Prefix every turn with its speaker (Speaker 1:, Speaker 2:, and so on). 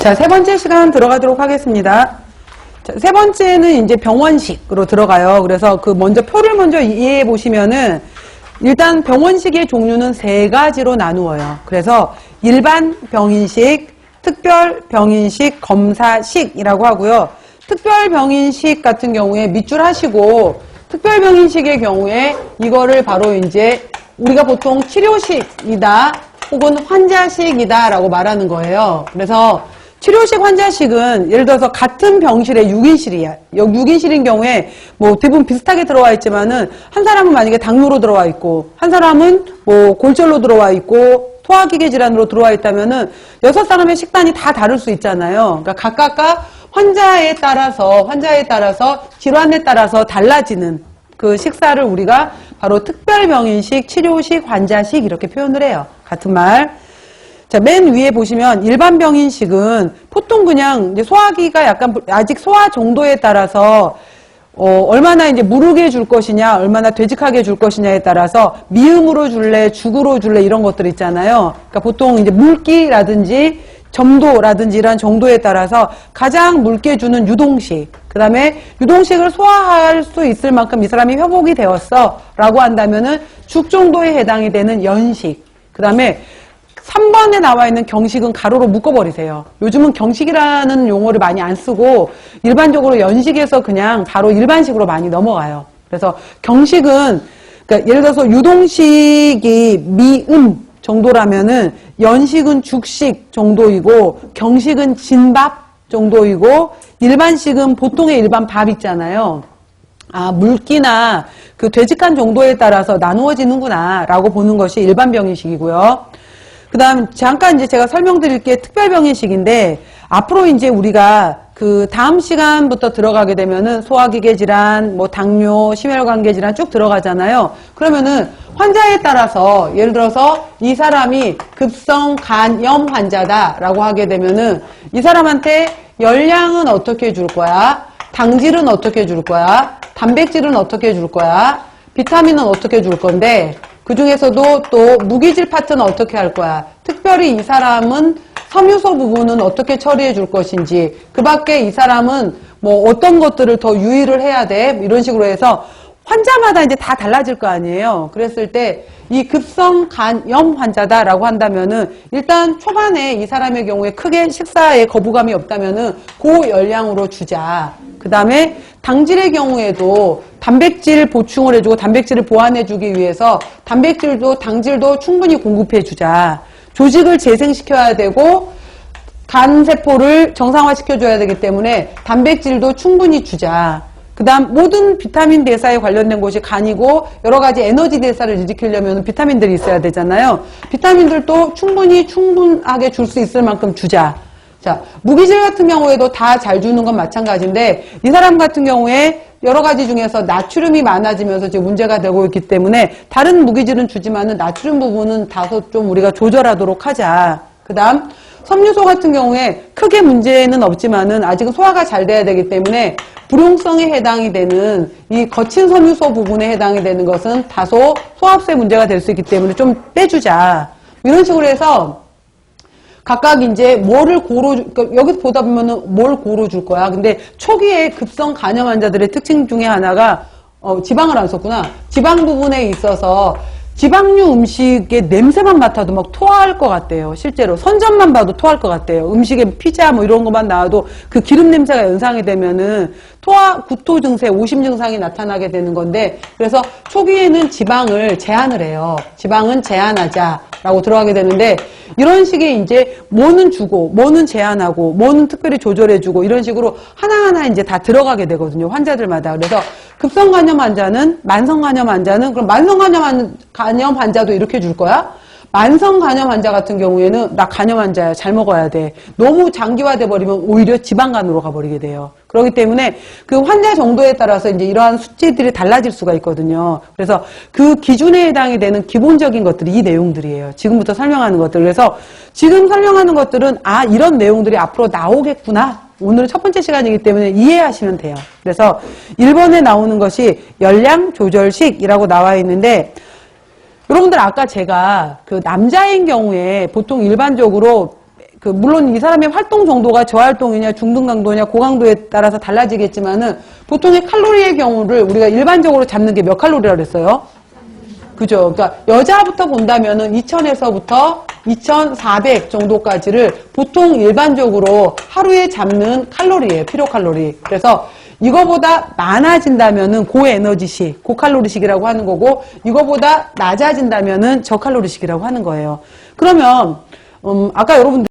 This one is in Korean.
Speaker 1: 자, 세 번째 시간 들어가도록 하겠습니다. 자, 세 번째는 이제 병원식으로 들어가요. 그래서 그 먼저 표를 먼저 이해해 보시면은 일단 병원식의 종류는 세 가지로 나누어요. 그래서 일반 병인식, 특별 병인식, 검사식이라고 하고요. 특별 병인식 같은 경우에 밑줄 하시고 특별 병인식의 경우에 이거를 바로 이제 우리가 보통 치료식이다 혹은 환자식이다 라고 말하는 거예요. 그래서 치료식 환자식은 예를 들어서 같은 병실에 6인실이야. 6인실인 경우에 뭐 대부분 비슷하게 들어와 있지만은 한 사람은 만약에 당뇨로 들어와 있고 한 사람은 뭐 골절로 들어와 있고 소화기계 질환으로 들어와 있다면은 6사람의 식단이 다 다를 수 있잖아요. 그러니까 각각 환자에 따라서 질환에 따라서 달라지는 그 식사를 우리가 바로 특별병인식, 치료식, 환자식 이렇게 표현을 해요. 같은 말. 자, 맨 위에 보시면 일반 병인식은 보통 그냥 이제 소화기가 약간 아직 소화 정도에 따라서 얼마나 이제 무르게 줄 것이냐, 얼마나 되직하게 줄 것이냐에 따라서 미음으로 줄래, 죽으로 줄래 이런 것들 있잖아요. 그러니까 보통 이제 물기라든지 점도라든지 이런 정도에 따라서 가장 묽게 주는 유동식, 그 다음에 유동식을 소화할 수 있을 만큼 이 사람이 회복이 되었어 라고 한다면은 죽 정도에 해당이 되는 연식, 그 다음에 3번에 나와 있는 경식은 가로로 묶어버리세요. 요즘은 경식이라는 용어를 많이 안 쓰고 일반적으로 연식에서 그냥 바로 일반식으로 많이 넘어가요. 그래서 경식은 그러니까 예를 들어서 유동식이 미음 정도라면은 연식은 죽식 정도이고 경식은 진밥 정도이고 일반식은 보통의 일반 밥 있잖아요. 아, 물기나 그 되직한 정도에 따라서 나누어지는구나 라고 보는 것이 일반 병인식이고요. 그 다음 잠깐 이제 제가 설명드릴 게 특별병인식인데 앞으로 이제 우리가 그 다음 시간부터 들어가게 되면은 소화기계 질환, 뭐 당뇨, 심혈관계 질환 쭉 들어가잖아요. 그러면은 환자에 따라서 예를 들어서 이 사람이 급성 간염 환자다라고 하게 되면은 이 사람한테 열량은 어떻게 줄 거야? 당질은 어떻게 줄 거야? 단백질은 어떻게 줄 거야? 비타민은 어떻게 줄 건데 그 중에서도 또 무기질 파트는 어떻게 할 거야? 특별히 이 사람은 섬유소 부분은 어떻게 처리해 줄 것인지, 그 밖에 이 사람은 뭐 어떤 것들을 더 유의를 해야 돼? 이런 식으로 해서 환자마다 이제 다 달라질 거 아니에요. 그랬을 때 이 급성 간염 환자다라고 한다면은 일단 초반에 이 사람의 경우에 크게 식사에 거부감이 없다면은 고열량으로 주자. 그 다음에 당질의 경우에도 단백질 보충을 해주고 단백질을 보완해주기 위해서 단백질도 당질도 충분히 공급해주자. 조직을 재생시켜야 되고 간세포를 정상화시켜줘야 되기 때문에 단백질도 충분히 주자. 그 다음 모든 비타민 대사에 관련된 곳이 간이고 여러 가지 에너지 대사를 일으키려면 비타민들이 있어야 되잖아요. 비타민들도 충분하게 줄 수 있을 만큼 주자. 자, 무기질 같은 경우에도 다 잘 주는 건 마찬가지인데 이 사람 같은 경우에 여러 가지 중에서 나트륨이 많아지면서 지금 문제가 되고 있기 때문에 다른 무기질은 주지만은 나트륨 부분은 다소 좀 우리가 조절하도록 하자. 그 다음 섬유소 같은 경우에 크게 문제는 없지만은 아직은 소화가 잘 돼야 되기 때문에 불용성에 해당이 되는 이 거친 섬유소 부분에 해당이 되는 것은 다소 소화흡수에 문제가 될 수 있기 때문에 좀 빼주자. 이런 식으로 해서 각각 이제 뭐를 그러니까 여기서 보다 보면은 뭘 고루 줄 거야. 근데 초기에 급성 간염 환자들의 특징 중에 하나가 지방을 안 썼구나. 지방 부분에 있어서 지방류 음식의 냄새만 맡아도 막 토할 것 같대요. 실제로 선전만 봐도 토할 것 같대요. 음식에 피자 뭐 이런 것만 나와도 그 기름 냄새가 연상이 되면은 구토 증세, 오심 증상이 나타나게 되는 건데 그래서 초기에는 지방을 제한을 해요. 지방은 제한하자라고 들어가게 되는데 이런 식의 이제 뭐는 주고 뭐는 제한하고 뭐는 특별히 조절해주고 이런 식으로 하나하나 이제 다 들어가게 되거든요. 환자들마다. 그래서 급성간염 환자는 만성간염 환자는 그럼 만성간염 환자도 이렇게 줄 거야? 만성간염 환자 같은 경우에는 나 간염 환자야. 잘 먹어야 돼. 너무 장기화돼 버리면 오히려 지방간으로 가버리게 돼요. 그렇기 때문에 그 환자 정도에 따라서 이제 이러한 수치들이 달라질 수가 있거든요. 그래서 그 기준에 해당이 되는 기본적인 것들이 이 내용들이에요. 지금부터 설명하는 것들. 그래서 지금 설명하는 것들은 아, 이런 내용들이 앞으로 나오겠구나. 오늘은 첫 번째 시간이기 때문에 이해하시면 돼요. 그래서 1번에 나오는 것이 열량 조절식이라고 나와 있는데 여러분들 아까 제가 그 남자인 경우에 보통 일반적으로 물론 이 사람의 활동 정도가 저활동이냐, 중등 강도냐, 고강도에 따라서 달라지겠지만은, 보통의 칼로리의 경우를 우리가 일반적으로 잡는 게 몇 칼로리라고 그랬어요? 그죠? 그러니까 여자부터 본다면은 2000에서부터 2400 정도까지를 보통 일반적으로 하루에 잡는 칼로리예요. 필요 칼로리. 그래서 이거보다 많아진다면은 고에너지식, 고칼로리식이라고 하는 거고, 이거보다 낮아진다면은 저칼로리식이라고 하는 거예요. 그러면 아까 여러분들